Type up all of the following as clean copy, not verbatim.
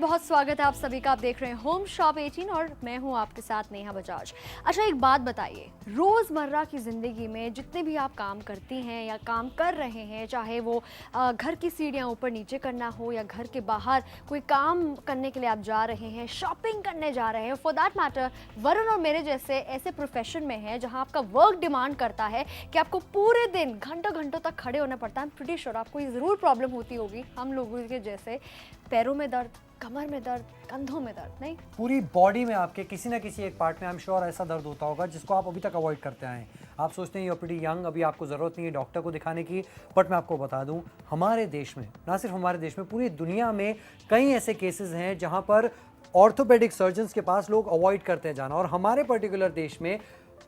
बहुत स्वागत है आप सभी का। आप देख रहे हैं होम शॉप 18 और मैं हूं आपके साथ नेहा बजाज। अच्छा, एक बात बताइए, रोज़मर्रा की ज़िंदगी में जितने भी आप काम करती हैं या काम कर रहे हैं, चाहे वो घर की सीढ़ियां ऊपर नीचे करना हो या घर के बाहर कोई काम करने के लिए आप जा रहे हैं, शॉपिंग करने जा रहे हैं, फॉर दैट मैटर वरुण और मेरे जैसे ऐसे प्रोफेशन में हैं जहाँ आपका वर्क डिमांड करता है कि आपको पूरे दिन घंटों घंटों तक खड़े होना पड़ता है। आई एम प्रीटी श्योर आपको ये ज़रूर प्रॉब्लम होती होगी हम लोगों के जैसे, पैरों में दर्द, कमर में दर्द, कंधों में दर्द, नहीं पूरी बॉडी में आपके किसी ना किसी एक पार्ट में आई एम श्योर ऐसा दर्द होता होगा जिसको आप अभी तक अवॉइड करते आए हैं। आप सोचते हैं यू आर प्रीटी यंग, अभी आपको ज़रूरत नहीं है डॉक्टर को दिखाने की, बट मैं आपको बता दूं हमारे देश में, ना सिर्फ हमारे देश में, पूरी दुनिया में कई ऐसे केसेस हैं जहां पर ऑर्थोपेडिक सर्जन्स के पास लोग अवॉइड करते हैं जाना। और हमारे पर्टिकुलर देश में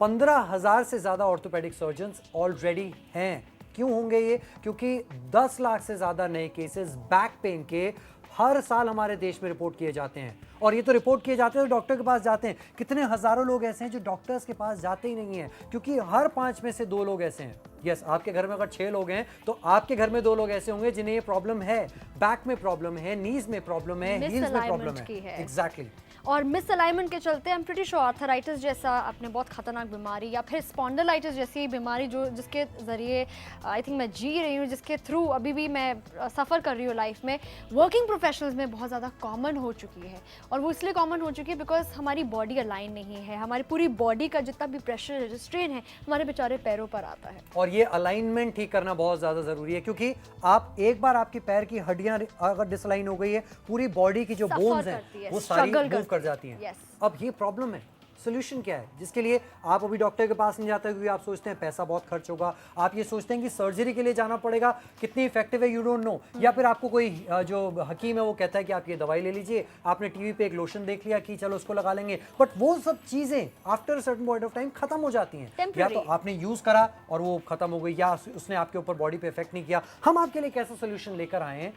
15,000 से ज़्यादा ऑर्थोपेडिक सर्जन्स ऑलरेडी हैं। क्यों होंगे ये? क्योंकि 10 लाख से ज़्यादा नए केसेस बैक पेन के हर साल हमारे देश में रिपोर्ट किए जाते हैं। और ये तो रिपोर्ट किए जाते हैं तो डॉक्टर के पास जाते हैं। कितने हज़ारों लोग ऐसे हैं जो डॉक्टर्स के पास जाते ही नहीं हैं, क्योंकि हर 5 में से 2 लोग ऐसे हैं। यस, आपके घर में अगर 6 लोग हैं तो आपके घर में 2 लोग ऐसे होंगे जिन्हें ये प्रॉब्लम है, बैक में प्रॉब्लम है, नीज में प्रॉब्लम है, हील्स में प्रॉब्लम है। एग्जैक्टली। और मिस अलाइनमेंट के चलते आई एम प्रीटी श्योर आर्थराइटिस जैसा आपने बहुत खतरनाक बीमारी या फिर स्पॉन्डिलाइटिस जैसी बीमारी जो जिसके ज़रिए आई थिंक मैं जी रही हूँ, जिसके थ्रू अभी भी मैं सफ़र कर रही हूँ लाइफ में, वर्किंग प्रोफेशनल्स में बहुत ज़्यादा कॉमन हो चुकी है। और वो इसलिए कॉमन हो चुकी है बिकॉज हमारी बॉडी अलाइन नहीं है। हमारी पूरी बॉडी का जितना भी प्रेशर स्ट्रेन है हमारे बेचारे पैरों पर आता है। और ये अलाइनमेंट ठीक करना बहुत ज़्यादा ज़रूरी है, क्योंकि आप एक बार आपकी पैर की हड्डियां अगर डिसलाइन हो गई है, पूरी बॉडी की जो बोन्स हैं वो सारी मूव कर जाती हैं। Yes. अब ये प्रॉब्लम है, सोल्यूशन क्या है? जिसके लिए आप अभी डॉक्टर के पास नहीं जाते क्योंकि आप सोचते हैं पैसा बहुत खर्च होगा, आप ये सोचते हैं कि सर्जरी के लिए जाना पड़ेगा, कितनी इफेक्टिव है यू डोंट नो, या फिर आपको कोई जो हकीम है वो कहता है कि आप ये दवाई ले लीजिए, आपने टीवी पे एक लोशन देख लिया कि चलो उसको लगा लेंगे, बट वो सब चीज़ें after certain point of time खत्म हो जाती हैं। या तो आपने यूज़ करा और वो खत्म हो गई, या उसने आपके ऊपर बॉडी पे इफेक्ट नहीं किया। हम आपके लिए एक ऐसा सोल्यूशन लेकर आए हैं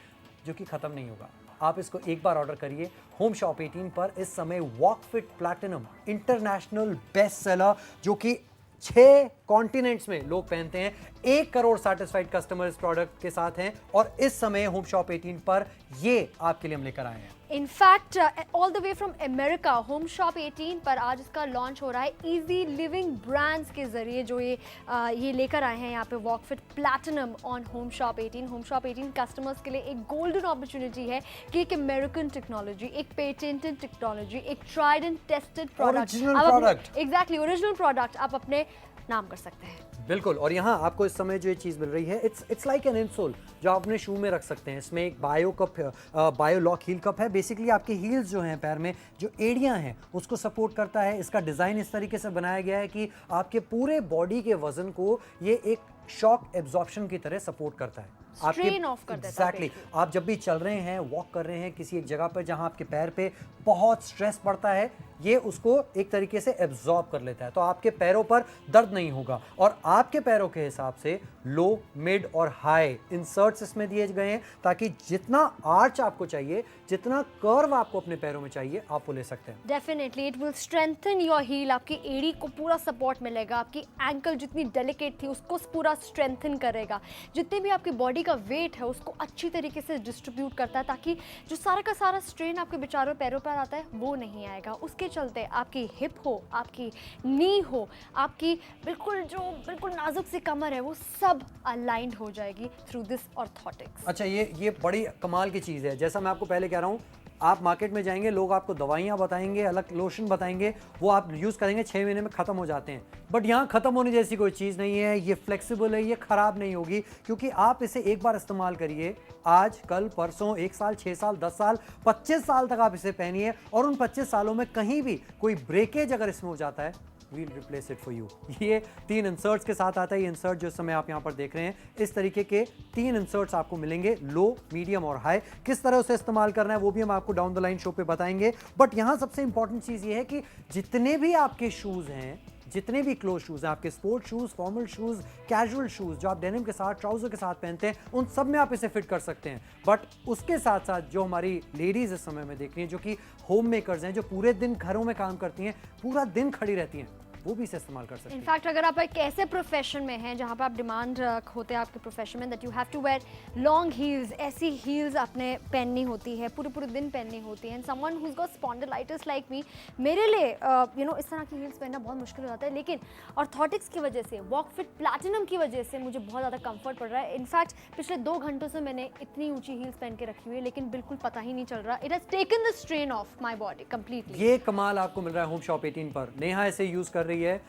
जो कि खत्म नहीं होगा। आप इसको एक बार ऑर्डर करिए होम शॉप 18 पर। इस समय वॉकफिट प्लैटिनम इंटरनेशनल बेस्ट सेलर, जो कि 6 कॉन्टिनेंट्स में लोग पहनते हैं, 1 करोड़ सैटिस्फाइड कस्टमर इस प्रोडक्ट के साथ हैं। और इस समय होम शॉप 18 पर ये आपके लिए हम लेकर आए हैं। In fact all the way from America home shop 18 पर आज इसका लॉन्च हो रहा है इजी लिविंग ब्रांड्स के जरिए, जो ये लेकर आए हैं यहाँ पे Wakefit platinum on home shop 18। Home shop 18 customers के लिए एक गोल्डन अपॉर्चुनिटी है कि एक अमेरिकन टेक्नोलॉजी, एक पेटेंटेड टेक्नोलॉजी, एक tried and tested product, exactly original product आप अपने नाम कर सकते हैं। बिल्कुल। और यहाँ आपको इस समय जो ये चीज़ मिल रही है, इट्स लाइक एन इनसोल जो आप अपने शू में रख सकते हैं। इसमें एक बायो लॉक हील कप है। बेसिकली आपके हील्स जो हैं पैर में, जो एड़ियाँ हैं, उसको सपोर्ट करता है। इसका डिज़ाइन इस तरीके से बनाया गया है कि आपके पूरे बॉडी के वजन को ये एक शॉक एब्जॉर्प्शन की तरह सपोर्ट करता है। स्ट्रेन ऑफ कर देता है। एग्जैक्टली। आप जब भी चल रहे हैं, वॉक कर रहे हैं किसी एक जगह पर जहां आपके पैर पे बहुत स्ट्रेस पड़ता है, ये उसको एक तरीके से एब्जॉर्ब कर लेता है, तो आपके पैरों पर दर्द नहीं होगा। और आपके पैरों के हिसाब से लो, मिड और हाई इंसर्ट्स इसमें दिए गए हैं, ताकि जितना आर्च आपको चाहिए, जितना कर्व आपको अपने पैरों में चाहिए, आप वो ले सकते हैं। Definitely it will strengthen your heel. आपकी एड़ी को पूरा सपोर्ट मिलेगा, आपकी एंकल जितनी डेलिकेट थी उसको पूरा स्ट्रेंथन करेगा, जितने भी आपकी बॉडी का वेट है उसको अच्छी तरीके से डिस्ट्रीब्यूट करता है, ताकि जो सारा का सारा स्ट्रेन आपके बेचारों पैरों पर आता है वो नहीं आएगा। उसके चलते आपकी हिप हो, आपकी नी हो, आपकी बिल्कुल नाजुक सी कमर है, वो सब अलाइंड हो जाएगी थ्रू दिस ऑर्थोटिक्स। अच्छा, ये बड़ी कमाल की चीज़ है। जैसा मैं आपको पहले कह रहा हूँ, आप मार्केट में जाएंगे, लोग आपको दवाइयाँ बताएंगे, अलग लोशन बताएंगे, वो आप यूज़ करेंगे, 6 महीने में ख़त्म हो जाते हैं। बट यहाँ ख़त्म होने जैसी कोई चीज़ नहीं है। ये फ्लेक्सिबल है, ये ख़राब नहीं होगी, क्योंकि आप इसे एक बार इस्तेमाल करिए, आज, कल, परसों, 1 साल, 6 साल, 10 साल, 25 साल तक आप इसे पहनिए। और उन 25 सालों में कहीं भी कोई ब्रेकेज अगर इसमें हो जाता है, we'll replace it for you. ये 3 इंसर्ट्स के साथ आता है। ये इंसर्ट जो समय आप यहाँ पर देख रहे हैं, इस तरीके के 3 इंसर्ट्स आपको मिलेंगे, लो, मीडियम और हाई। किस तरह उसे इस्तेमाल करना है वो भी हम आपको डाउन द लाइन शो पे बताएंगे। बट यहाँ सबसे इंपॉर्टेंट चीज़ ये है कि जितने भी आपके शूज़ हैं, जितने भी क्लोज शूज़ हैं, आपके sport shoes, formal shoes, casual shoes जो आप डेनिम के साथ, ट्राउज़र के साथ पहनते हैं, उन सब में आप इसे फिट कर सकते हैं। बट उसके साथ साथ जो हमारी लेडीज़ इस समय में देख रही हैं, जो कि होम मेकर्स हैं, जो पूरे दिन घरों में काम करती हैं, पूरा दिन खड़ी रहती हैं, वो भी इसे इस्तेमाल कर सकते हैं। इनफैक्ट अगर आप एक ऐसे प्रोफेशन में हैं जहाँ पे आप डिमांड होते हैं आपके प्रोफेशन में that you have to wear long heels, ऐसी हील्स आपने पहननी होती है, पूरे पूरे दिन पहननी होती है, and someone who is got spondylitis like me, मेरे लिए इस तरह की हील्स पहनना बहुत मुश्किल हो जाता है, लेकिन ऑर्थोटिक्स की वजह से, वॉकफिट प्लैटिनम की वजह से मुझे बहुत ज़्यादा कंफर्ट पड़ रहा है। इनफैक्ट पिछले 2 घंटों से मैंने इतनी ऊंची हील्स पहन के रखी हुई है, लेकिन बिल्कुल पता ही नहीं चल रहा। It has taken the strain of my body completely. ये कमाल आपको मिल रहा है होम शॉप 18 पर। नेहा इसे यूज़ कर रही है,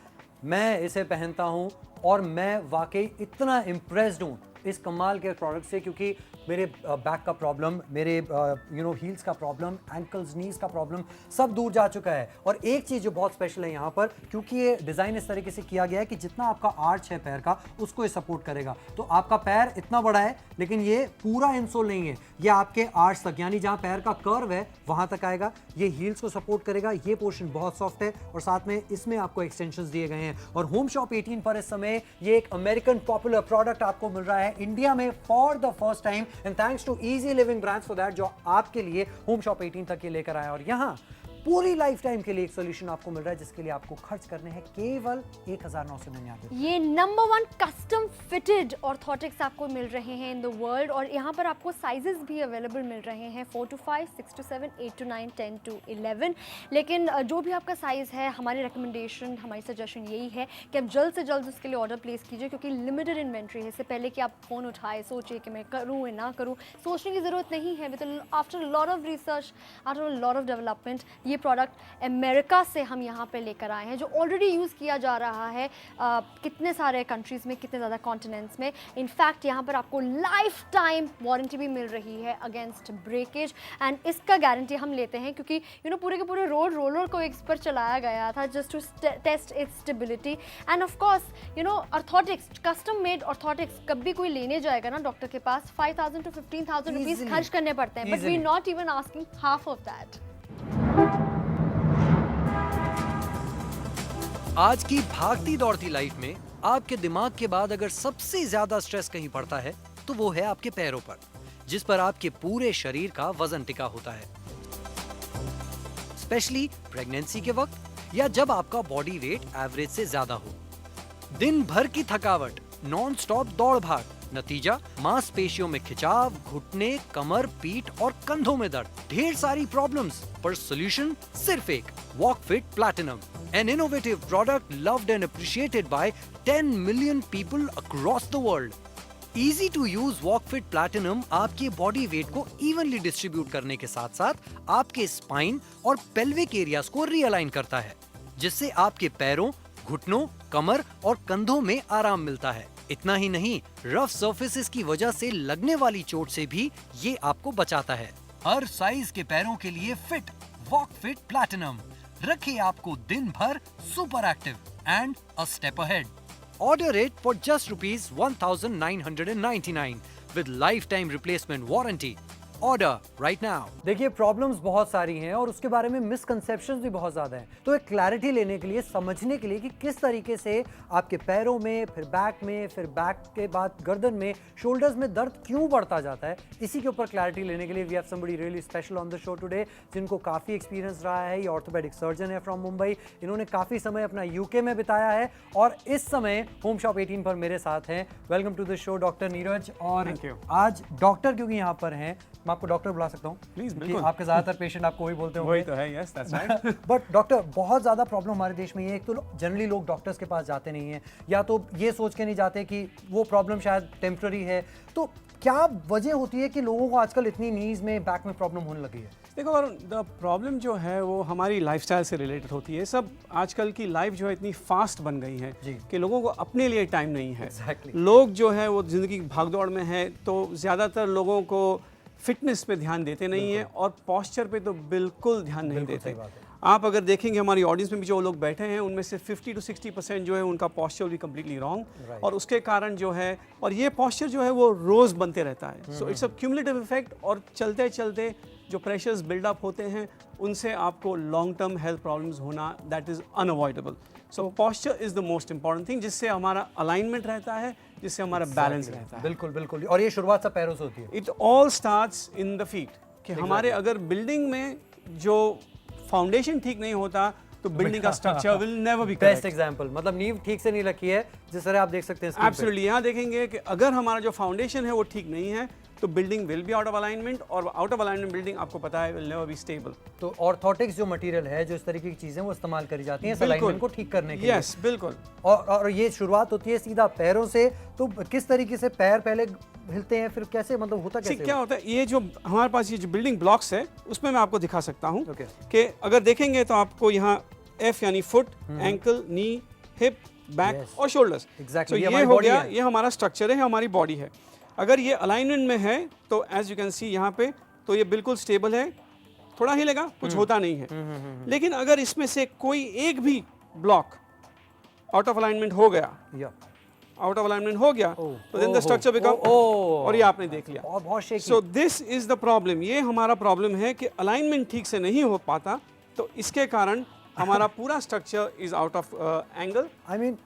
मैं इसे पहनता हूँ और मैं वाकई इतना इम्प्रेस्ड हूँ इस कमाल के प्रोडक्ट से, क्योंकि मेरे बैक का प्रॉब्लम, मेरे हील्स का प्रॉब्लम, एंकल्स, नीज का प्रॉब्लम सब दूर जा चुका है। और एक चीज़ जो बहुत स्पेशल है यहाँ पर, क्योंकि ये डिज़ाइन इस तरीके से किया गया है कि जितना आपका आर्च है पैर का उसको ये सपोर्ट करेगा। तो आपका पैर इतना बड़ा है लेकिन ये पूरा इंसोल नहीं है, ये आपके आर्च तक, यानी जहाँ पैर का कर्व है वहाँ तक आएगा। ये हील्स को सपोर्ट करेगा, ये पोर्शन बहुत सॉफ्ट है और साथ में इसमें आपको एक्सटेंशंस दिए गए हैं। और होम शॉप 18 पर इस समय ये एक अमेरिकन पॉपुलर प्रोडक्ट आपको मिल रहा है इंडिया में for the first time, and thanks to Easy Living brands for that, जो आपके लिए होम शॉप 18 तक ये लेकर आया। और यहाँ पूरी लाइफ टाइम के लिए एक सोल्यूशन आपको मिल रहा है जिसके लिए आपको खर्च करने हैं केवल 1999। ये नंबर 1 कस्टम फिटेड ऑर्थोटिक्स आपको मिल रहे हैं इन द वर्ल्ड, और यहाँ पर आपको साइजेस भी अवेलेबल मिल रहे हैं 4 to 5, 6 to 7, 8 to 9, 10 to 11। लेकिन जो भी आपका साइज़ है, हमारी रिकमेंडेशन, हमारी सजेशन यही है कि आप जल्द से जल्द उसके लिए ऑर्डर प्लेस कीजिए, क्योंकि लिमिटेड इन्वेंट्री है। इससे पहले कि आप फ़ोन उठाए सोचिए कि मैं करूँ या ना करूँ, सोचने की ज़रूरत नहीं है। With after lot of research, after lot of development, ये प्रोडक्ट अमेरिका से हम यहाँ पे लेकर आए हैं, जो ऑलरेडी यूज़ किया जा रहा है कितने सारे कंट्रीज़ में, कितने ज़्यादा कॉन्टिनेंट्स में। इनफैक्ट यहाँ पर आपको लाइफ टाइम वारंटी भी मिल रही है अगेंस्ट ब्रेकेज, एंड इसका गारंटी हम लेते हैं क्योंकि पूरे के पूरे रोलर को इस पर चलाया गया था just to test its stability. And of course orthotics, custom made orthotics कभी कोई लेने जाएगा ना डॉक्टर के पास, 5,000 to 15,000 रुपीज़ खर्च करने पड़ते हैं, but we not even asking half of that. आज की भागती दौड़ती लाइफ में आपके दिमाग के बाद अगर सबसे ज्यादा स्ट्रेस कहीं पड़ता है तो वो है आपके पैरों पर, जिस पर आपके पूरे शरीर का वजन टिका होता है। स्पेशली प्रेगनेंसी के वक्त या जब आपका बॉडी वेट एवरेज से ज्यादा हो। दिन भर की थकावट, नॉन स्टॉप दौड़ भाग, नतीजा मांसपेशियों में खिंचाव, घुटने, कमर, पीठ और कंधों में दर्द, ढेर सारी प्रॉब्लम्स, पर सॉल्यूशन सिर्फ एक, Wakefit platinum, an innovative product loved and appreciated by 10 million people across the world. Easy to use Wakefit platinum आपके बॉडी वेट को इवनली डिस्ट्रीब्यूट करने के साथ साथ आपके स्पाइन और पेल्विक एरियाज को रीअलाइन करता है, जिससे आपके पैरों, घुटनों, कमर और कंधों में आराम मिलता है। इतना ही नहीं, रफ सर्फेसिस की वजह से लगने वाली चोट से भी ये आपको बचाता है। हर साइज के पैरों के लिए फिट वॉकफिट प्लैटिनम रखे आपको दिन भर super active and a step ahead. Order it for just ₹1999 with life time replacement warranty. Order right now. देखिए, प्रॉब्लम्स बहुत सारी हैं और उसके बारे में मिसकंसेप्शंस भी बहुत ज़्यादा हैं, तो एक क्लैरिटी लेने के लिए, समझने के लिए कि किस तरीके से आपके पैरों में, फिर बैक में, फिर बैक के बाद गर्दन में, शोल्डर्स में दर्द क्यों बढ़ता जाता है, इसी के ऊपर क्लैरिटी लेने के लिए we have somebody really special on the show today, जिनको काफ़ी एक्सपीरियंस रहा है। ये ऑर्थोपेडिक सर्जन है फ्रॉम मुंबई। इन्होंने काफ़ी समय अपना यूके में बिताया है और इस समय होम शॉप 18 पर मेरे साथ हैं। Welcome to the show doctor Neeraj. और आज डॉक्टर क्योंकि यहाँ पर हैं, मैं आपको डॉक्टर बुला सकता हूँ प्लीज? बिल्कुल। आपके ज्यादातर पेशेंट आपको वही बोलते होंगे। वही तो है, yes that's right. But doctor, बहुत ज्यादा प्रॉब्लम हमारे देश में ये है, एक तो जनरली लोग डॉक्टर्स के पास जाते नहीं हैं, या तो ये सोच के नहीं जाते कि वो प्रॉब्लम शायद टेम्पररी है। तो क्या वजह होती है कि लोगों को आजकल इतनी नीज में, बैक में प्रॉब्लम होने लगी है? देखो, और द प्रॉब्लम जो है वो हमारी लाइफस्टाइल से रिलेटेड होती है। सब आजकल की लाइफ जो है इतनी फास्ट बन गई है कि लोगों को अपने लिए टाइम नहीं है। लोग जो है वो जिंदगी की भागदौड़ में है, तो ज़्यादातर लोगों को फिटनेस पे ध्यान देते नहीं है और पॉस्चर पे तो बिल्कुल ध्यान नहीं देते। आप अगर देखेंगे हमारी ऑडियंस में भी जो लोग बैठे हैं उनमें से 50 to 60% जो है उनका पॉस्चर भी कम्प्लीटली रॉन्ग, और उसके कारण जो है, और ये पॉस्चर जो है वो रोज़ बनते रहता है। So it's a cumulative effect, और चलते चलते जो प्रेशर्स बिल्डअप होते हैं उनसे आपको लॉन्ग टर्म हेल्थ प्रॉब्लम्स होना, that is unavoidable. So posture is the most important thing, जिससे हमारा अलाइनमेंट रहता है, जिससे हमारा बैलेंस रहता है। बिल्कुल बिल्कुल। और ये शुरुआत सब पैरों से होती है। It all starts in the feet, कि हमारे अगर बिल्डिंग में जो फाउंडेशन ठीक नहीं होता तो बिल्डिंग का structure will never be best correct. Example, मतलब नींव ठीक से नहीं रखी है, जिस तरह आप देख सकते हैं screen पे। एब्सोल्युटली, यहाँ देखेंगे कि अगर हमारा जो फाउंडेशन है वो ठीक नहीं है तो building will be out of alignment, और आउट ऑफ अलाइनमेंट बिल्डिंग आपको पता है विल नेवर बी स्टेबल। तो ऑर्थोटिक्स जो मटेरियल है, जो इस तरीके की चीजें वो इस्तेमाल करी जाती हैं इस अलाइनमेंट को ठीक करने के लिए। यस बिल्कुल। और ये शुरुआत होती है सीधा पैरों से, तो किस तरीके से पैर पहले हिलते हैं, फिर कैसे, मतलब होता कैसे? क्या होता है, ये जो हमारे पास ये जो बिल्डिंग ब्लॉक्स है उसमें मैं आपको दिखा सकता हूँ Okay. कि अगर देखेंगे तो आपको यहाँ एफ यानी फुट, एंकल, नी, हिप, बैक Yes. और शोल्डर्स। Exactly, तो ये ये हमारी हो body गया, है। ये हमारा स्ट्रक्चर है, हमारी बॉडी है। अगर ये अलाइनमेंट में है तो एज यू कैन सी यहाँ पे, तो ये बिल्कुल स्टेबल है, थोड़ा हिलेगा, कुछ होता नहीं है। लेकिन अगर इसमें से कोई एक भी ब्लॉक आउट ऑफ अलाइनमेंट हो गया, या आउट ऑफ अलाइनमेंट हो गया, तो देन द स्ट्रक्चर बिकम, और ये आपने देख लिया। बहुत shaky. So this is the problem, ये हमारा प्रॉब्लम है कि अलाइनमेंट ठीक से नहीं हो पाता, तो इसके कारण हमारा पूरा structure is out of angle. I mean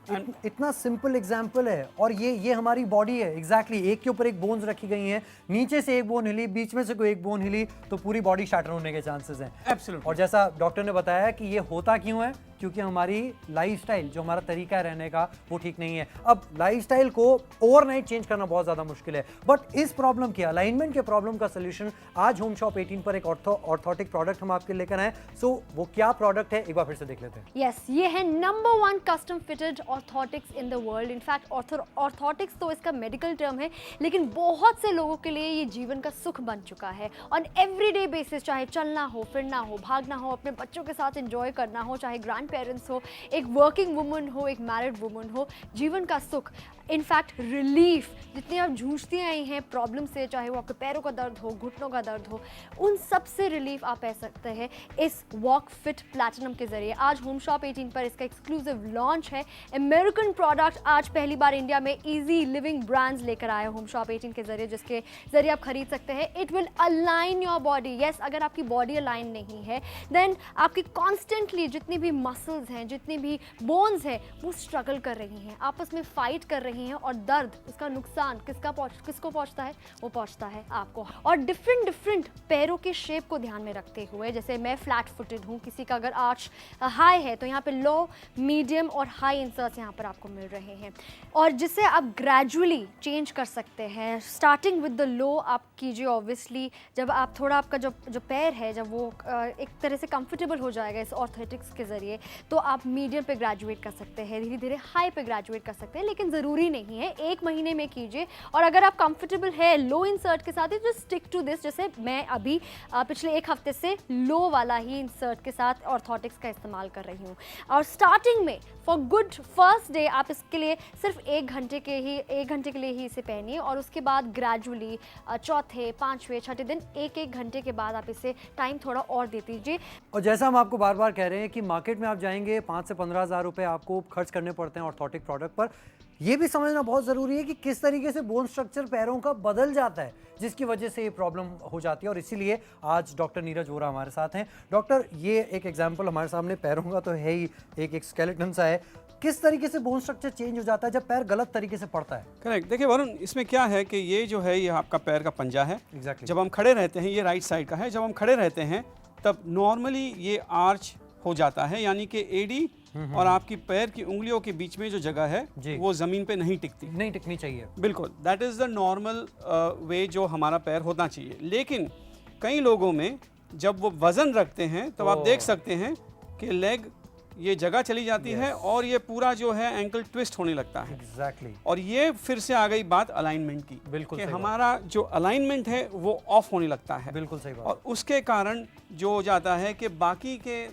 इतना सिंपल एग्जाम्पल है, और ये हमारी बॉडी है। एग्जैक्टली एक के ऊपर एक बोन्स रखी गई हैं, नीचे से एक बोन हिली, बीच में से कोई एक बोन हिली, तो पूरी बॉडी शैटर होने के चांसेस हैं। एब्सोल्युटली। और जैसा डॉक्टर ने बताया कि ये होता क्यों है, क्योंकि हमारी लाइफस्टाइल, जो हमारा तरीका है रहने का, वो ठीक नहीं है। अब लाइफस्टाइल को ओवरनाइट चेंज करना बहुत ज़्यादा मुश्किल है, बट इस प्रॉब्लम के, अलाइनमेंट के प्रॉब्लम का सोल्यूशन आज होम शॉप 18 पर एक ऑर्थोटिक प्रोडक्ट हम आपके लेकर आए। सो वो क्या प्रोडक्ट है, एक बार फिर से देख लेते हैं। यस, ये है number 1 custom fitted orthotics in the world. In fact orthotics तो इसका मेडिकल टर्म है, लेकिन बहुत से लोगों के लिए ये जीवन का सुख बन चुका है। ऑन एवरीडे बेसिस, चाहे चलना हो, फिरना हो, भागना हो, अपने बच्चों के साथ एंजॉय करना हो, चाहे ग्रैंड पेरेंट्स हो, एक वर्किंग वुमन हो, एक मैरिड वुमन हो, जीवन का सुख, इनफैक्ट रिलीफ, जितनी आप जूझती आई हैं प्रॉब्लम से, चाहे वो आपके पैरों का दर्द हो, घुटनों का दर्द हो, उन सब से रिलीफ आप पा सकते हैं इस वॉक फिट प्लैटिनम के जरिए। आज होम शॉप 18 पर इसका एक्सक्लूसिव लॉन्च है। अमेरिकन प्रोडक्ट आज पहली बार इंडिया में इजी लिविंग ब्रांड्स लेकर आए होम शॉप 18 के जरिए, जिसके जरिए आप खरीद सकते हैं। It will align your body. Yes, अगर आपकी बॉडी अलाइन नहीं है, देन आपकी कॉन्स्टेंटली जितनी भी मसल्स हैं, जितनी भी बोन्स हैं, वो स्ट्रगल कर रही हैं, आपस में फाइट कर रही हैं, और दर्द, इसका नुकसान किसको पहुंचता है? वो पहुंचता है आपको। और डिफरेंट पैरों के शेप को ध्यान में रखते हुए, जैसे मैं फ्लैट फुटेड हूँ, किसी का अगर आर्च हाई है, तो यहाँ पे लो, मीडियम और हाई इंसर्ट्स यहाँ पर आपको मिल रहे हैं, और जिसे आप ग्रेजुअली चेंज कर सकते हैं। स्टार्टिंग विद द लो आप कीजिए, ऑब्वियसली जब आप थोड़ा, आपका जो पैर है, जब वो एक तरह से कंफर्टेबल हो जाएगा इस ऑर्थोटिक्स के जरिए, तो आप मीडियम पे ग्रेजुएट कर सकते हैं, धीरे धीरे हाई पे ग्रेजुएट कर सकते हैं। लेकिन ज़रूरी नहीं है, 1 महीने में कीजिए, और अगर आप कंफर्टेबल है लो इंसर्ट के साथ ही, तो स्टिक टू दिस। जैसे मैं अभी पिछले 1 हफ्ते से लो वाला ही इंसर्ट के साथ ऑर्थोटिक्स का इस्तेमाल कर रही हूँ। और स्टार्टिंग में फॉर गुड फर्स्ट डे आप इसके लिए सिर्फ 1 घंटे के लिए ही इसे पहनिए, और उसके बाद ग्रेजुअली चौथे, 5वें, 6ठे दिन 1-1 घंटे के बाद आप इसे टाइम थोड़ा और दे दीजिए। और जैसा हम आपको बार बार कह रहे हैं कि मार्केट में आप जाएंगे 5 से 15 हज़ार रुपये आपको खर्च करने पड़ते हैं ऑर्थोटिक प्रोडक्ट पर। ये भी समझना बहुत ज़रूरी है कि किस तरीके से बोन स्ट्रक्चर पैरों का बदल जाता है, जिसकी वजह से ये प्रॉब्लम हो जाती है। और इसीलिए आज डॉक्टर नीरज वोरा हमारे साथ हैं। डॉक्टर, ये एक एग्जाम्पल हमारे सामने पैरों का तो है ही, एक स्केलेटन सा है। किस तरीके से बोन स्ट्रक्चर चेंज हो जाता है जब पैर गलत तरीके से पड़ता है? करेक्ट। देखिए वरुण, इसमें क्या है कि ये जो है, ये आपका पैर का पंजा है। Exactly. जब हम खड़े रहते हैं, ये राइट साइड का है, जब हम खड़े रहते हैं तब नॉर्मली ये आर्च हो जाता है, यानी कि एडी और आपकी पैर की उंगलियों के बीच में जो जगह है वो जमीन पे नहीं टिकनी चाहिए। बिल्कुल, that is the normal way जो हमारा पैर होना चाहिए। लेकिन कई लोगों में जब वो वजन रखते हैं तब आप देख सकते हैं कि लेग, ये जगह चली जाती है और ये पूरा जो है एंकल ट्विस्ट होने लगता है। एग्जैक्टली। और ये फिर से आ गई बात अलाइनमेंट की। बिल्कुल कि सही हमारा जो अलाइनमेंट है वो ऑफ होने लगता है। बिल्कुल सही बात। और उसके कारण जो हो जाता है कि बाकी के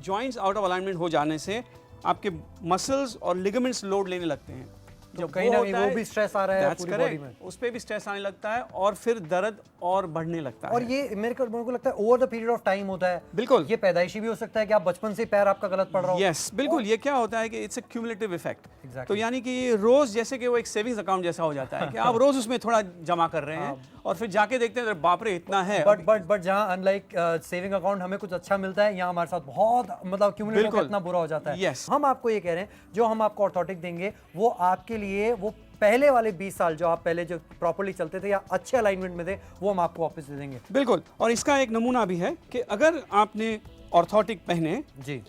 जॉइंट्स आउट ऑफ अलाइनमेंट हो जाने से आपके मसल्स और लिगामेंट्स लोड लेने लगते हैं। जब कहीं ना कहीं वो भी स्ट्रेस आ रहा है पूरी बॉडी में, उस पे भी स्ट्रेस आने लगता है और फिर दर्द और बढ़ने लगता है। और ये मेरे को लगता है over the period of time होता है। बिल्कुल, ये पैदाइशी भी हो सकता है कि आप बचपन से पैर आपका गलत पड़ रहा हो। यस, बिल्कुल। ये क्या होता है कि इट्स अ क्यूमुलेटिव इफेक्ट। तो यानी कि रोज जैसे कि वो एक सेविंग्स अकाउंट जैसा हो जाता है कि आप रोज उसमें थोड़ा जमा कर रहे हैं और फिर जाके देखते हैं बाप रे इतना है। बट जहाँ अनलाइक सेविंग अकाउंट हमें कुछ अच्छा मिलता है, यहाँ हमारे साथ बहुत मतलब क्यूमुलेटिव इतना बुरा हो जाता है। हम आपको ये कह रहे हैं, जो हम आपको ऑर्थोटिक देंगे वो आपके लिए वो पहले वाले 20 साल जो आप पहले जो प्रॉपर्ली चलते थे या अच्छे अलाइनमेंट में थे, वो हम आपको वापस दे देंगे। बिल्कुल। और इसका एक नमूना भी है कि अगर आपने ऑर्थोटिक पहने जी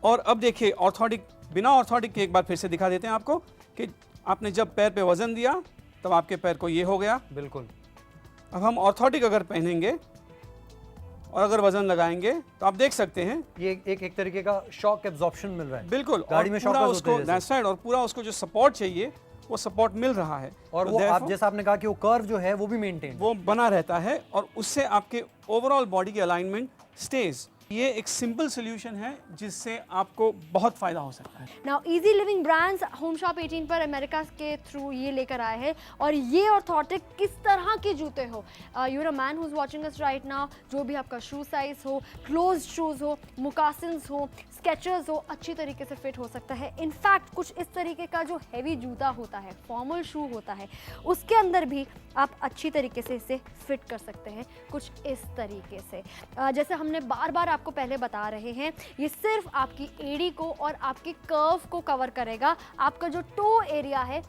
और अब देखिए ऑर्थोटिक, बिना ऑर्थोटिक के एक बार फिर से दिखा देते हैं आपको कि आपने जब पैर पे वजन दिया तब आपके पैर को ये हो गया। बिल्कुल। अब हम ऑर्थोटिक अगर पहनेंगे और अगर वजन लगाएंगे तो आप देख सकते हैं ये एक तरीके का शॉक एब्जॉर्प्शन मिल रहा है। बिल्कुल, गाड़ी में पूरा शॉक उसको दैट्स राइट, और पूरा उसको जो सपोर्ट चाहिए वो सपोर्ट मिल रहा है, और तो वो आप therefore जैसा आपने कहा कि वो कर्व जो है वो भी मेंटेन। वो बना रहता है और उससे आपके ओवरऑल बॉडी की अलाइनमेंट स्टेज। ये एक सिंपल सोल्यूशन है जिससे आपको बहुत फायदा हो सकता है। Now easy Living brands home shop 18 पर अमेरिका के थ्रू ये लेकर आए हैं, और ये ऑर्थोटिक किस तरह के जूते हो, you are a man who is watching us right now, जो भी आपका शू साइज हो, क्लोज्ड शूज हो, मुकासिन्स हो, स्केचर्स हो, अच्छी तरीके से फिट हो सकता है। इनफैक्ट कुछ इस तरीके का जो हैवी जूता होता है, फॉर्मल शू होता है, उसके अंदर भी आप अच्छी तरीके से इसे फिट कर सकते हैं कुछ इस तरीके से। जैसे हमने बार बार आपको पहले बता रहे हैं, ये सिर्फ आपकी एड़ी को और आपके कर्व को कवर करेगा, आपका जो टो एरिया है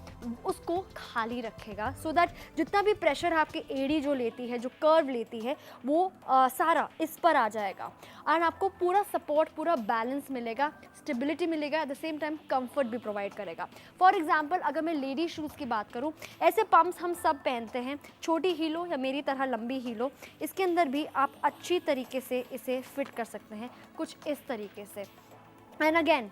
उसको खाली रखेगा, सो दैट जितना भी प्रेशर आपकी एड़ी जो लेती है, जो कर्व लेती है, वो सारा इस पर आ जाएगा, और आपको पूरा सपोर्ट, पूरा बैलेंस मिलेगा, स्टेबिलिटी मिलेगा, at the same time comfort भी प्रोवाइड करेगा। फॉर एग्जांपल अगर मैं लेडी शूज़ की बात करूं, ऐसे पम्प्स हम सब पहनते हैं, छोटी हील हो या मेरी तरह लंबी हील हो, इसके अंदर भी आप अच्छी तरीके से इसे फिट कर सकते हैं कुछ इस तरीके से। एंड अगेन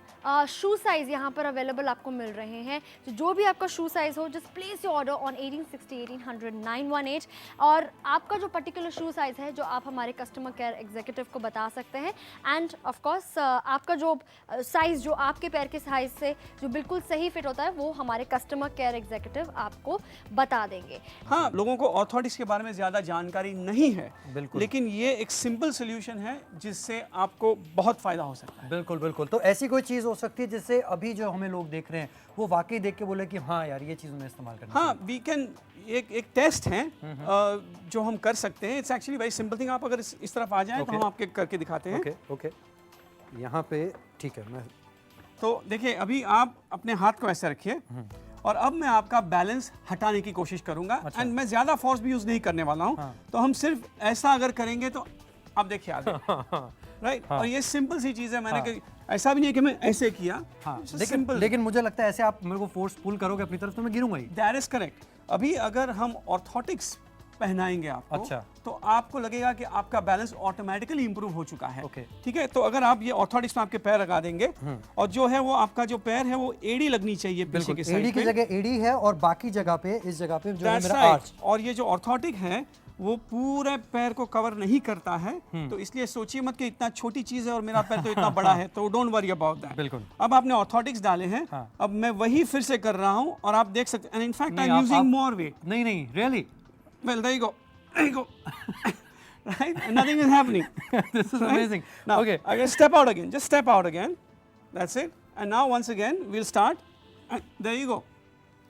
शू साइज़ यहाँ पर अवेलेबल आपको मिल रहे हैं, जो भी आपका शू साइज़ हो, just place your order on 1860 1800 918, और आपका जो पर्टिकुलर शू साइज़ है जो आप हमारे कस्टमर केयर एग्जीक्यूटिव को बता सकते हैं, एंड ऑफ कोर्स आपका जो साइज़ जो आपके पैर के साइज़ से जो बिल्कुल सही फिट होता है वो हमारे कस्टमर केयर एग्जीक्यूटिव आपको बता देंगे। हाँ, लोगों को ऑर्थोटिक्स के बारे में ज़्यादा जानकारी नहीं है, बिल्कुल, लेकिन ये एक सिंपल सोल्यूशन है जिससे आपको बहुत फ़ायदा हो सकता है। बिल्कुल बिल्कुल। तो ऐसी कोई चीज़ हो सकती है जिससे अभी जो हमें लोग देख रहे हैं वो वाकई देख के बोले कि हाँ यार ये चीज़ उन्हें इस्तेमाल करना हाँ, वी कैन, एक टेस्ट है जो हम कर सकते हैं। It's actually very simple thing. आप अगर इस तरफ आ जाएं तो हम आपके करके दिखाते हैं। ओके ओके, यहाँ पे ठीक है। मैं तो देखिए, अभी आप अपने हाथ को ऐसे रखिए और अब मैं आपका बैलेंस हटाने की कोशिश करूंगा। एंड मैं ज़्यादा फोर्स भी यूज़ नहीं करने वाला हूँ। तो हम सिर्फ ऐसा अगर करेंगे तो आप देखिए आगे, राइट। और ये सिंपल सी चीज़ है, मैंने ऐसा भी नहीं है कि मैं ऐसे किया। लेकिन मुझे लगता है ऐसे आप मेरे को फोर्स पुल करोगे अपनी तरफ तो मैं गिरूंगा ही। That is correct. अभी अगर हम ऑर्थोटिक्स पहनाएंगे आपको, अच्छा, तो आपको लगेगा कि आपका बैलेंस ऑटोमेटिकली इंप्रूव हो चुका है। ओके, ठीक है। तो अगर आप ये ऑर्थोटिक्स में आपके पैर लगा देंगे और जो है वो आपका जो पैर है वो एड़ी लगनी चाहिए पीछे की साइड एड़ी की जगह एड़ी है और बाकी जगह पे इस जगह पे जो है मेरा आर्च। और ये जो ऑर्थोटिक है वो पूरे पैर को कवर नहीं करता है, तो इसलिए सोचिए मत कि इतना छोटी चीज है और मेरा पैर तो इतना बड़ा है, तो डोंट वरी अबाउट दैट। बिल्कुल। अब आपने ऑर्थोटिक्स डाले हैं, अब मैं वही फिर से कर रहा हूं और आप देख सकते हैं, in fact I am using more weight. नहीं नहीं, really, well there you go right, and nothing is happening. This is amazing. Now, Okay, again, step out again, just step out again, that's it. And now once again we'll start, and there you go.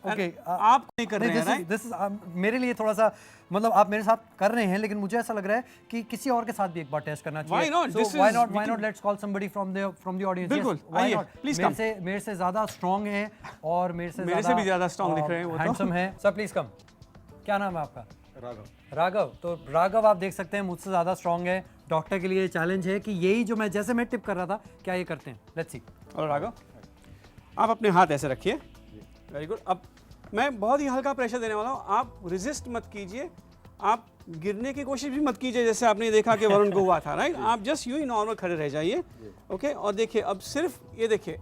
Okay, आप नहीं कर रहे हैं, right? This is मेरे लिए थोड़ा सा, मतलब आप मेरे साथ कर रहे हैं, लेकिन मुझे ऐसा लग रहा है कि किसी और के साथ भी एक बार टेस्ट करना चाहिए। Why not? So why not let's call somebody from the audience? बिल्कुल, why आइए, not? please मेरे से ज़्यादा स्ट्रॉन्ग है और मेरे से भी ज़्यादा स्ट्रॉन्ग दिख रहे हैं वो तो। हैंडसम है। Sir please come. क्या नाम है आपका? राघव। तो राघव आप देख सकते हैं मुझसे ज़्यादा स्ट्रॉन्ग है। डॉक्टर के लिए चैलेंज है कि यही जो जैसे मैं टिप कर रहा था, क्या ये करते हैं? Let's see. और राघव, आप अपने हाथ ऐसे रखिए, वेरी गुड। अब मैं बहुत ही हल्का प्रेशर देने वाला हूँ, आप रेजिस्ट मत कीजिए, आप गिरने की कोशिश भी मत कीजिए जैसे आपने देखा कि वरुण को हुआ था, राइट? आप जस्ट यूं ही नॉर्मल खड़े रह जाइए, ओके। और देखिए, अब सिर्फ ये देखिए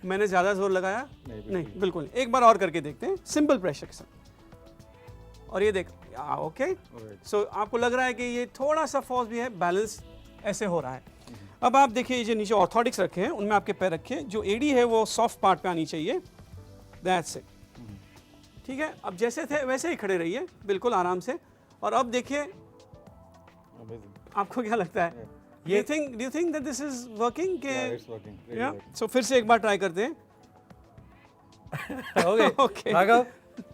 मैंने ज़्यादा जोर लगाया नहीं, बिल्कुल। एक बार और करके देखते हैं सिंपल प्रेशर के साथ, और ये देख, ओके। सो आपको लग रहा है कि ये थोड़ा सा फोर्स भी है, बैलेंस ऐसे हो रहा है। अब आप देखिए, ये जो नीचे ऑर्थोटिक्स रखे हैं उनमें आपके पैर रखिए, जो एडी है वो सॉफ्ट पार्ट पे आनी चाहिए, दैट्स इट। ठीक है। अब जैसे थे वैसे ही खड़े रहिए, बिल्कुल आराम से। और अब देखिए, आपको क्या लगता है? Do you think that this is working? के सो फिर से एक बार ट्राई करते हैं। ओके, राघव,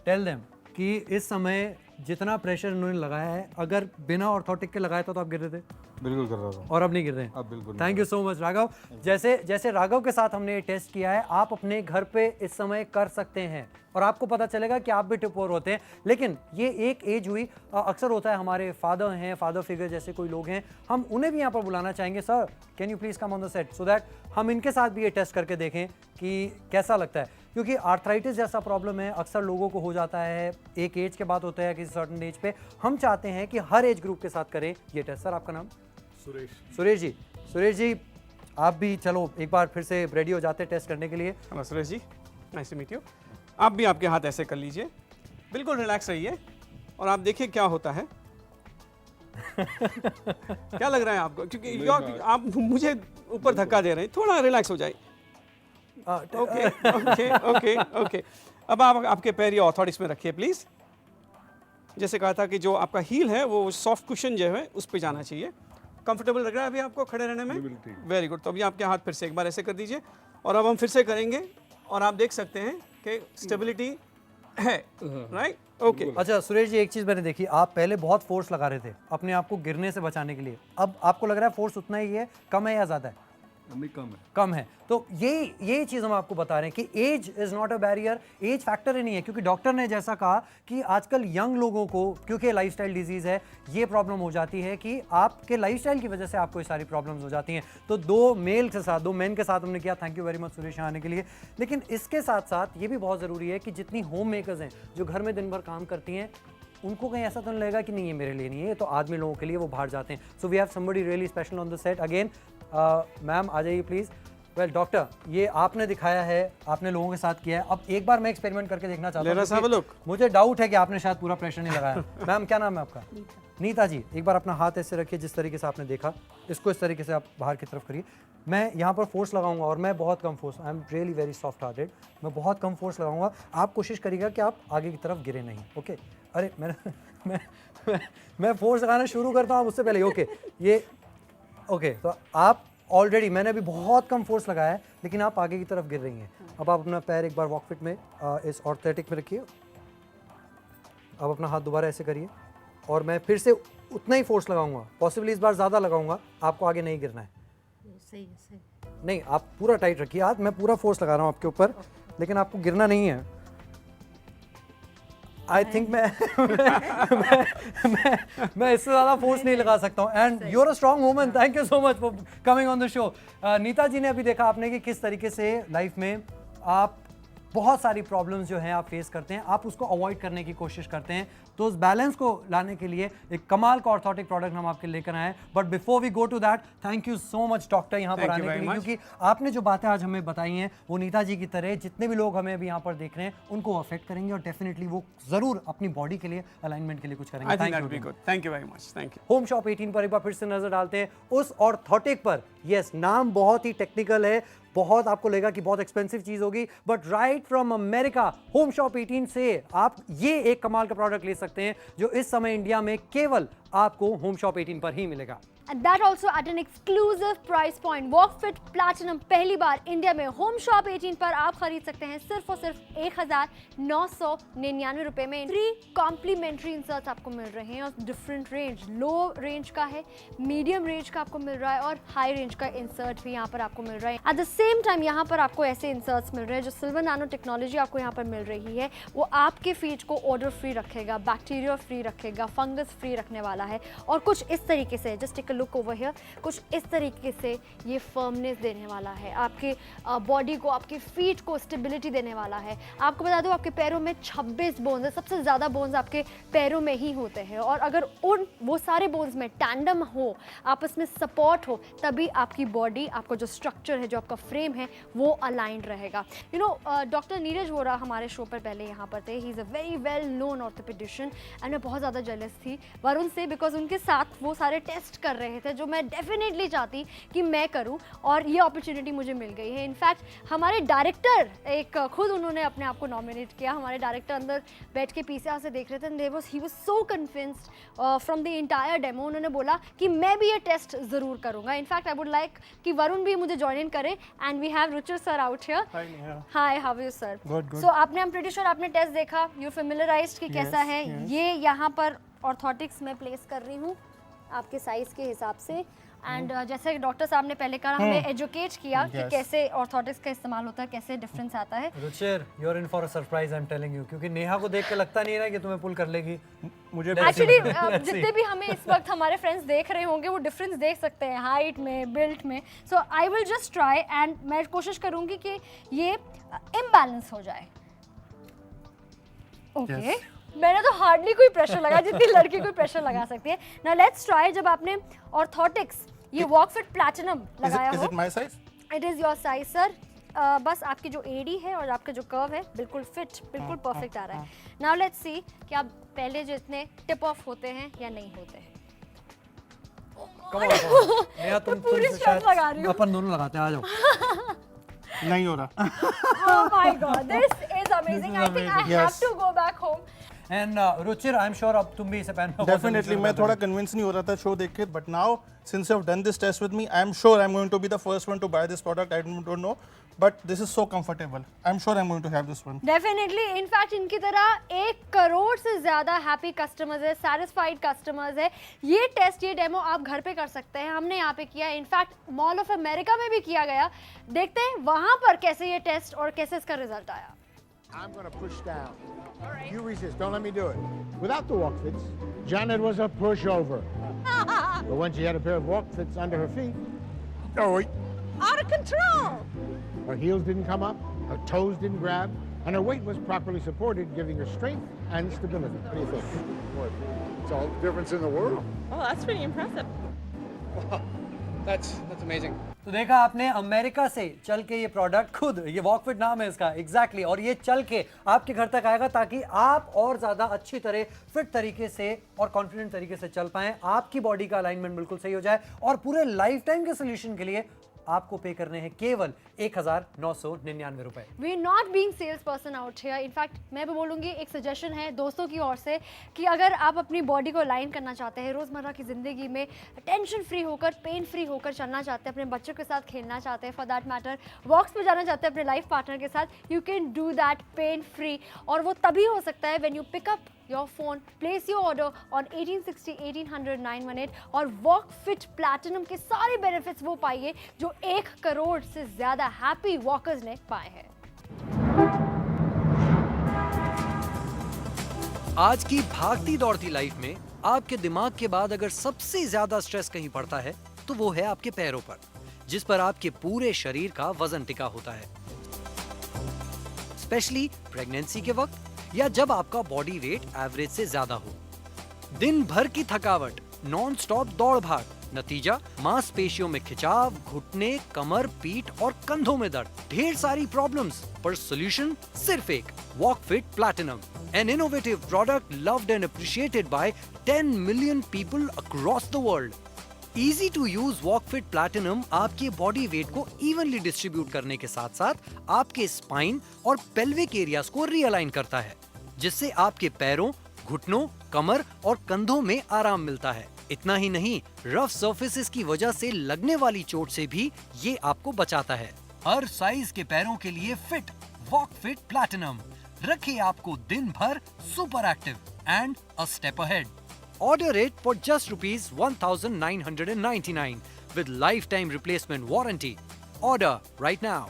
टेल देम कि इस समय जितना प्रेशर उन्होंने लगाया है, अगर बिना ऑर्थोटिक के लगाया था तो आप गिर रहे थे? बिल्कुल कर रहा था। और अब नहीं गिर रहे हैं? अब बिल्कुल नहीं thank you so much Raghav. जैसे राघव के साथ हमने ये टेस्ट किया है, आप अपने घर पे इस समय कर सकते हैं और आपको पता चलेगा कि आप भी टिपोर होते हैं। लेकिन ये एक एज हुई, अक्सर होता है हमारे फादर हैं, फादर फिगर जैसे कोई लोग हैं, हम उन्हें भी यहाँ पर बुलाना चाहेंगे। Sir can you please come on the set so that हम इनके साथ भी ये टेस्ट करके देखें कि कैसा लगता है, क्योंकि आर्थराइटिस जैसा प्रॉब्लम है अक्सर लोगों को हो जाता है, एक एज के बाद होता है किसी सर्टन एज पे। हम चाहते हैं कि हर एज ग्रुप के साथ करें ये टेस्ट। सर आपका नाम? सुरेश जी आप भी चलो एक बार फिर से रेडी हो जाते हैं टेस्ट करने के लिए। Hello Suresh ji, nice to meet you. आप भी आपके हाथ ऐसे कर लीजिए, बिल्कुल रिलैक्स रहिए और आप देखिए क्या होता है। क्या लग रहा है आपको? क्योंकि आप मुझे ऊपर धक्का दे रहे हैं, थोड़ा रिलैक्स हो जाए। Okay okay okay okay. अब आप आपके पैर ये ऑर्थोटिक्स में रखिए प्लीज। जैसे कहा था कि जो आपका हील है वो सॉफ्ट कुशन जो है उस पे जाना चाहिए। कंफर्टेबल लग रहा है अभी आपको खड़े रहने में? Very good. तो अभी आपके हाथ फिर से एक बार ऐसे कर दीजिए और अब हम फिर से करेंगे और आप देख सकते हैं कि स्टेबिलिटी है, राइट? ओके। अच्छा सुरेश जी, एक चीज मैंने देखी, आप पहले बहुत फोर्स लगा रहे थे अपने आप को गिरने से बचाने के लिए, अब आपको लग रहा है फोर्स उतना ही है, कम है या ज्यादा है? कम है। तो ये चीज़ हम आपको बता रहे हैं कि age is not a barrier, age factor ही नहीं है, क्योंकि डॉक्टर ने जैसा कहा कि आजकल यंग लोगों को, क्योंकि लाइफस्टाइल डिजीज़ है, ये प्रॉब्लम हो जाती है कि आपके लाइफस्टाइल की वजह से आपको ये सारी प्रॉब्लम्स हो जाती हैं। तो दो मेन के साथ हमने किया। Thank you very much Suresh यहाँ आने के लिए। लेकिन इसके साथ साथ ये भी बहुत ज़रूरी है कि जितनी होम मेकर्स हैं जो घर में दिन भर काम करती हैं, उनको कहीं ऐसा तो नहीं लगेगा कि नहीं ये मेरे लिए नहीं है, ये तो आदमी लोगों के लिए, वो बाहर जाते हैं। So we have somebody really special on the set again. Ma'am आ जाइए प्लीज़। वेल डॉक्टर, ये आपने दिखाया है, आपने लोगों के साथ किया है, अब एक बार मैं एक्सपेरिमेंट करके देखना चाहता हूँ। मुझे डाउट है कि आपने शायद पूरा प्रेशर नहीं लगाया। मैम क्या नाम है आपका? नीता जी। एक बार अपना हाथ ऐसे रखिए जिस तरीके से आपने देखा, इसको इस तरीके से आप बाहर की तरफ करिए। मैं यहाँ पर फोर्स लगाऊंगा और मैं बहुत कम force, I am really very soft hearted, मैं बहुत कम फोर्स लगाऊंगा। आप कोशिश करिएगा कि आप आगे की तरफ गिरे नहीं। ओके? अरे मैं फोर्स लगाना शुरू करता हूँ उससे पहले। ओके ये ओके। तो आप ऑलरेडी, मैंने अभी बहुत कम फोर्स लगाया है, लेकिन आप आगे की तरफ गिर रही हैं। अब आप अपना पैर एक बार वॉक फिट में इस ऑर्थेटिक में रखिए। अब अपना हाथ दोबारा ऐसे करिए और मैं फिर से उतना ही फोर्स लगाऊंगा, पॉसिबली इस बार ज़्यादा लगाऊंगा। आपको आगे नहीं गिरना है। सही। नहीं, आप पूरा टाइट रखिए हाथ, मैं पूरा फोर्स लगा रहा हूँ आपके ऊपर, लेकिन आपको गिरना नहीं है। आई थिंक मैं इससे ज़्यादा फोर्स नहीं लगा सकता हूँ। And you are a strong woman, thank you so much for coming on the show. Neeta ji ने अभी देखा आपने कि किस तरीके से लाइफ में आप बहुत सारी प्रॉब्लम्स जो हैं आप फेस करते हैं, आप उसको अवॉइड करने की कोशिश करते हैं। तो उस बैलेंस को लाने के लिए एक कमाल का ऑर्थोटिक प्रोडक्ट हम आपके लेकर आए हैं। But before we go to that, thank you so much doctor यहाँ पर आने के लिए, क्योंकि आपने जो बातें आज हमें बताई हैं वो नीता जी की तरह जितने भी लोग हमें अभी यहाँ पर देख रहे हैं उनको अफेक्ट करेंगे और डेफिनेटली वो जरूर अपनी बॉडी के लिए, अलाइनमेंट के लिए कुछ करेंगे। Thank you very much. Thank you. Home shop 18 पर एक बार फिर से नजर डालते हैं उस ऑर्थोटिक पर। यस, नाम बहुत ही टेक्निकल है, बहुत आपको लगेगा कि बहुत एक्सपेंसिव चीज होगी, but right from America home shop 18 से आप ये एक कमाल का प्रोडक्ट ले सकते हैं जो इस समय इंडिया में केवल आपको होम शॉप 18 पर ही मिलेगा। And that also at an exclusive price point. WalkFit Platinum पहली बार इंडिया में होम शॉप 18 पर आप खरीद सकते हैं सिर्फ और सिर्फ 1999 रुपए में। 3 कॉम्प्लीमेंट्री इंसर्ट्स आपको मिल रहे हैं और डिफरेंट रेंज, लो रेंज का है, मीडियम रेंज का आपको मिल रहा है और हाई रेंज का इंसर्ट भी यहाँ पर आपको मिल रहा है। एट द सेम टाइम यहाँ पर आपको ऐसे इंसर्ट्स मिल रहे हैं जो सिल्वर नैनो टेक्नोलॉजी आपको यहाँ पर मिल रही है, वो आपके फीट को ओडर फ्री रखेगा, बैक्टीरिया फ्री रखेगा, फंगस फ्री रखने वाला है। और कुछ इस तरीके से, just take a look over here, कुछ इस तरीके से ये फर्मनेस देने वाला है आपके बॉडी को, आपके फीट को स्टेबिलिटी देने वाला है। आपको बता दूं आपके पैरों में 26 बोन्स है, सबसे ज़्यादा बोन्स आपके पैरों में ही होते हैं और अगर वो सारे बोन्स में टैंडम हो, आपस में सपोर्ट हो, तभी आपकी बॉडी, आपका जो स्ट्रक्चर है, जो आपका फ्रेम है, वो अलाइंड रहेगा। You know doctor Neeraj Vora हमारे शो पर पहले यहाँ पर थे। He is a very well known orthopaedician and मैं बहुत ज़्यादा जेलस थी वरुण से, बिकॉज उनके साथ वो सारे टेस्ट कर रहे थे जो मैं डेफिनेटली चाहती कि मैं करूं और ये अपॉर्चुनिटी मुझे मिल गई है। इनफैक्ट हमारे डायरेक्टर, एक खुद उन्होंने अपने आप को नॉमिनेट किया, हमारे डायरेक्टर अंदर बैठ के पीसीआर से देख रहे थे, he was so convinced from the entire demo. उन्होंने बोला कि मैं भी ये टेस्ट ज़रूर करूंगा। इनफैक्ट आई वुड लाइक कि वरुण भी मुझे ज्वाइन इन करे and we have Ruchir sir out here. Hi, how are you sir? So आपने, आई एम प्रीटी श्योर आपने टेस्ट देखा, यू फैमिलियराइज्ड कि कैसा है। ये यहाँ पर ऑर्थोटिक्स में प्लेस कर रही हूँ आपके साइज के हिसाब से। एंड जैसे डॉक्टर साहब ने पहले कहा, हमें एजुकेट किया कि कैसे ऑर्थोटिक्स का इस्तेमाल होता है, कैसे डिफरेंस आता है। Ruchir, you are in for a surprise, I am telling you, क्योंकि नेहा को देख के लगता नहीं है ना कि तुम्हें पुल कर लेगी। मुझे एक्चुअली जितने भी हमें इस वक्त हमारे फ्रेंड्स देख रहे होंगे वो डिफरेंस देख सकते हैं हाइट में, बिल्ट में। So I will just try and मैं कोशिश करूंगी कि ये इम्बैलेंस हो जाए। ओके, मैंने तो हार्डली कोई प्रेशर लगा जितनी लड़की कोई प्रेशर लगा सकती है। Now let's try. जब आपने ऑर्थोटिक्स ये वॉकफिट प्लैटिनम लगाया हो, Is it my size? It is your size sir. बस आपकी जो एडी है और आपका जो कर्व है बिल्कुल फिट, बिल्कुल परफेक्ट आ रहा है। नाउ लेट्स सी कि आप पहले जितने टिप ऑफ होते हैं या नहीं होते हैं। नेहा तुम पूरी तुमसे strength लगा रही शायद हूँ। अपन दोनों लगाते हैं, आ जाओ। नहीं हो रहा। Oh my God, this is amazing. I think I have Yes. to go back home. And Ruchir, I am sure अब तुम भी इसे पहन पाओगे। Definitely, मैं थोड़ा convinced नहीं हो रहा था शो देख के, but now since you have done this test with me, I am sure I'm going to be the first one to buy this product. I don't know, but this is so comfortable. I'm sure I'm going to have this one. Definitely. In fact, इनकी तरह 1 करोड़ से ज्यादा happy customers है, satisfied customers है। ये test, ये demo आप घर पे कर सकते हैं। हमने यहाँ पे किया, इनफैक्ट मॉल ऑफ अमेरिका में भी किया गया। देखते हैं वहां पर कैसे ये टेस्ट और कैसे इसका रिजल्ट आया। I'm going to push down. You resist. Don't let me do it. Without the walk fits, Janet was a pushover. But when she had a pair of walk fits under her feet, oh, Out of control. her heels didn't come up, her toes didn't grab, and her weight was properly supported, giving her strength and stability. What do you think? Boy, it's all the difference in the world. Oh, that's pretty impressive. That's amazing. तो देखा आपने, America से चल के ये product खुद, ये वॉकफिट नाम है इसका, एग्जैक्टली, और ये चल के आपके घर तक आएगा ताकि आप और ज़्यादा अच्छी तरह फिट तरीके से और कॉन्फिडेंट तरीके से चल पाएं, आपकी बॉडी का अलाइनमेंट बिल्कुल सही हो जाए, और पूरे लाइफ टाइम के सोल्यूशन के लिए आपको पे करने हैं केवल 1999 रुपए। We not being sales person out here. In fact मैं भी बोलूँगी, एक सजेशन है दोस्तों की ओर से कि अगर आप अपनी बॉडी को अलाइन करना चाहते हैं, रोज़मर्रा की ज़िंदगी में टेंशन फ्री होकर, पेन फ्री होकर चलना चाहते हैं, अपने बच्चों के साथ खेलना चाहते हैं, फॉर दैट मैटर वॉक्स पे जाना चाहते हैं अपने लाइफ पार्टनर के साथ, you can do that pain free. और वो तभी हो सकता है when you pick up your phone, place your order on 1860 1800 918 और वॉकफिट प्लैटिनम के सारे बेनिफिट्स वो पाइए जो 1 करोड़ से ज्यादा हैप्पी वॉकर्स ने पाए हैं। आज की भागती दौड़ती लाइफ में आपके दिमाग के बाद अगर सबसे ज्यादा स्ट्रेस कहीं पड़ता है तो वो है आपके पैरों पर, जिस पर आपके पूरे शरीर का वजन टिका होता है। स्पेशली प्रेगनेंसी के वक्त या जब आपका बॉडी वेट एवरेज से ज्यादा हो। दिन भर की थकावट, नॉन स्टॉप दौड़ भाग, नतीजा मांसपेशियों में खिंचाव, घुटने, कमर, पीठ और कंधों में दर्द, ढेर सारी प्रॉब्लम्स, पर सॉल्यूशन सिर्फ एक, Wakefit platinum, an innovative product loved and appreciated by 10 million people across the world. Easy to use Wakefit platinum आपके बॉडी वेट को इवनली डिस्ट्रीब्यूट करने के साथ साथ आपके स्पाइन और पेल्विक एरियाज को रीअलाइन करता है, जिससे आपके पैरों, घुटनों, कमर और कंधों में आराम मिलता है। इतना ही नहीं, रफ सर्फेसिस की वजह से लगने वाली चोट से भी ये आपको बचाता है। हर साइज के पैरों के लिए फिट वॉकफिट प्लैटिनम रखे आपको दिन भर super active and a step ahead. Order it for just ₹1999 with lifetime replacement warranty. Order right now.